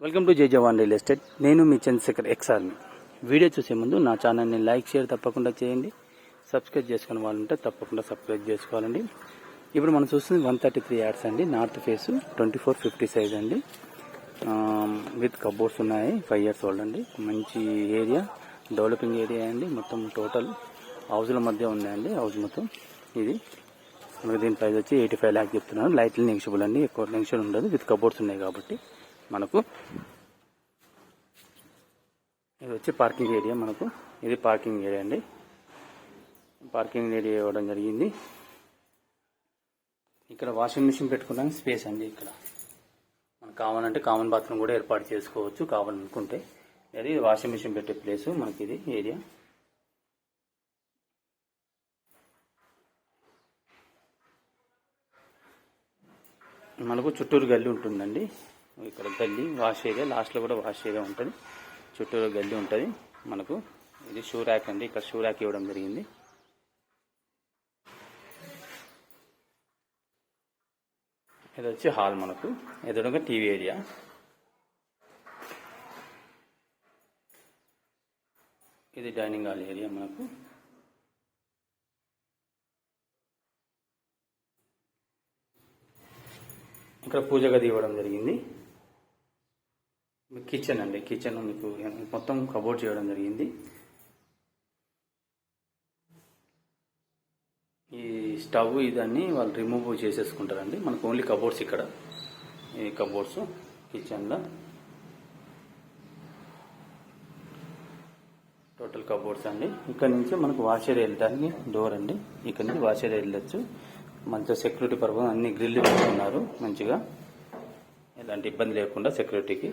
Welcome to జై జవాన్ real estate. నేను మీ Chandrasekhar ఎక్స్ఆర్ని. Video చూసే ముందు నా ఛానల్ని లైక్ షేర్ తప్పకుండా చేయండి. సబ్స్క్రైబ్ చేసుకునే వాళ్ళు ఉంటే తప్పకుండా సబ్స్క్రైబ్ చేసుకోవాలండి. ఇప్పుడు మనం చూస్తుంది 133 యార్డ్స్ అండి. నార్త్ ఫేస్ 2450 సైజ్ అండి. విత్ కబోర్డ్స్ ఉన్నాయి. 5 years ఓల్డ్ అండి. మంచి ఏరియా, డెవలపింగ్ ఏరియా అండి. మొత్తం టోటల్ హౌస్ల మధ్య ఉన్నాయండి. హౌస్ మొత్తం ఇది మనకి దీని ప్రైస్ వచ్చి 85 lakhs చెప్తున్నాను. లైట్లీ నెగిషియబుల్ అండి, ఎక్కువ నెగిషియబుల్ ఉండదు. విత్ కబోర్డ్స్ ఉన్నాయి కాబట్టి మనకు ఇది వచ్చి పార్కింగ్ ఏరియా. మనకు ఇది పార్కింగ్ ఏరియా అండి. పార్కింగ్ ఏరియా ఇవ్వడం జరిగింది. ఇక్కడ వాషింగ్ మిషన్ పెట్టుకోవడానికి స్పేస్ అండి. ఇక్కడ మనకు కావాలంటే కామన్ బాత్రూమ్ కూడా ఏర్పాటు చేసుకోవచ్చు కావాలనుకుంటే. అది వాషింగ్ మిషన్ పెట్టే ప్లేసు మనకి ఇది ఏరియా. మనకు చుట్టూరు గల్లీ ఉంటుందండి. ఇక్కడ గల్లీ వాష్ ఏరియా, లాస్ట్లో కూడా వాష్ ఏరియా ఉంటుంది. చుట్టూరు గల్లీ ఉంటుంది. మనకు ఇది షూ ర్యాక్ అండి. ఇక్కడ షూ ర్యాక్ ఇవ్వడం జరిగింది. ఇది వచ్చి హాల్. మనకు ఎదురుగా టీవీ ఏరియా. ఇది డైనింగ్ హాల్ ఏరియా. మనకు ఇక్కడ పూజ గది ఇవ్వడం జరిగింది. కిచెన్ అండి. కిచెన్ మీకు మొత్తం కబోర్డ్ చేయడం జరిగింది. ఈ స్టవ్ ఇదన్నీ వాళ్ళు రిమూవ్ చేసేసుకుంటారండి. మనకు ఓన్లీ కబోర్డ్స్ ఇక్కడ. ఈ కబోర్డ్స్ కిచెన్లో టోటల్ కబోర్డ్స్ అండి. ఇక్కడ నుంచి మనకు వాష్ ఏరియా వెళ్ళడానికి డోర్ అండి. ఇక్కడ నుంచి వాష్ ఏరియా వెళ్ళచ్చు. మంచిగా సెక్యూరిటీ పర్పస్ అన్ని గ్రిల్ పెట్టుకున్నారు. మంచిగా ఎలాంటి ఇబ్బంది లేకుండా సెక్యూరిటీకి.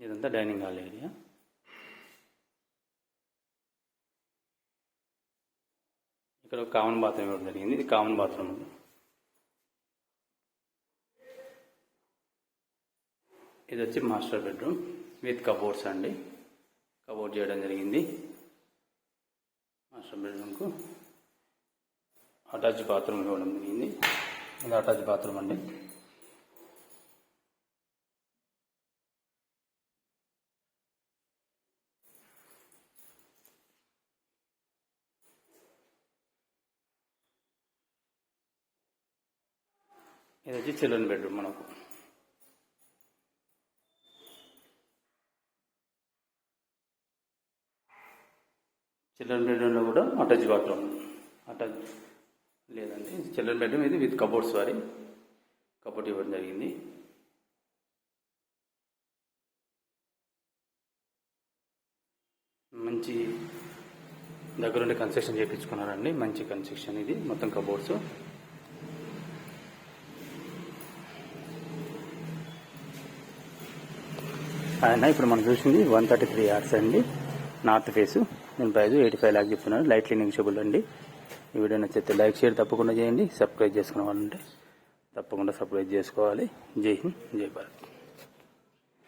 ఇదంతా డైనింగ్ హాల్ ఏరియా. ఇక్కడ కామన్ బాత్రూమ్ ఇవ్వడం జరిగింది. ఇది కామన్ బాత్రూమ్. ఇది వచ్చి మాస్టర్ బెడ్రూమ్ విత్ కబోర్డ్స్ అండి. కబోర్డ్ చేయడం జరిగింది. మాస్టర్ బెడ్రూమ్కు అటాచ్ బాత్రూమ్ ఇవ్వడం జరిగింది. ఇది అటాచ్ బాత్రూమ్ అండి. ఇది వచ్చి చిల్డ్రన్ బెడ్రూమ్. మనకు చిల్డ్రన్ బెడ్రూమ్లో కూడా అటాచ్ బాత్రూమ్. అటాచ్ లేదండి, చిల్డ్రన్ బెడ్రూమ్. ఇది విత్ కబోర్డ్స్ వారి కబోర్డ్ ఇవ్వడం జరిగింది. మంచి దగ్గరుండి కన్స్ట్రక్షన్ చేయించుకున్నారండి. మంచి కన్స్ట్రక్షన్ ఇది. మొత్తం కబోర్డ్స్. ఆయన ఇప్పుడు మనం చూసింది 133 యార్డ్స్ అండి. North face. దీని ప్రైస్ 85 lakhs చెప్తున్నాను. లైట్లీ నెగిషియబుల్ అండి. ఈ వీడియో నచ్చితే లైక్ షేర్ తప్పకుండా చేయండి. సబ్స్క్రైబ్ చేసుకునే వాళ్ళు ఉంటే తప్పకుండా సబ్స్క్రైబ్ చేసుకోవాలి. జై హింద్, జై భారత్.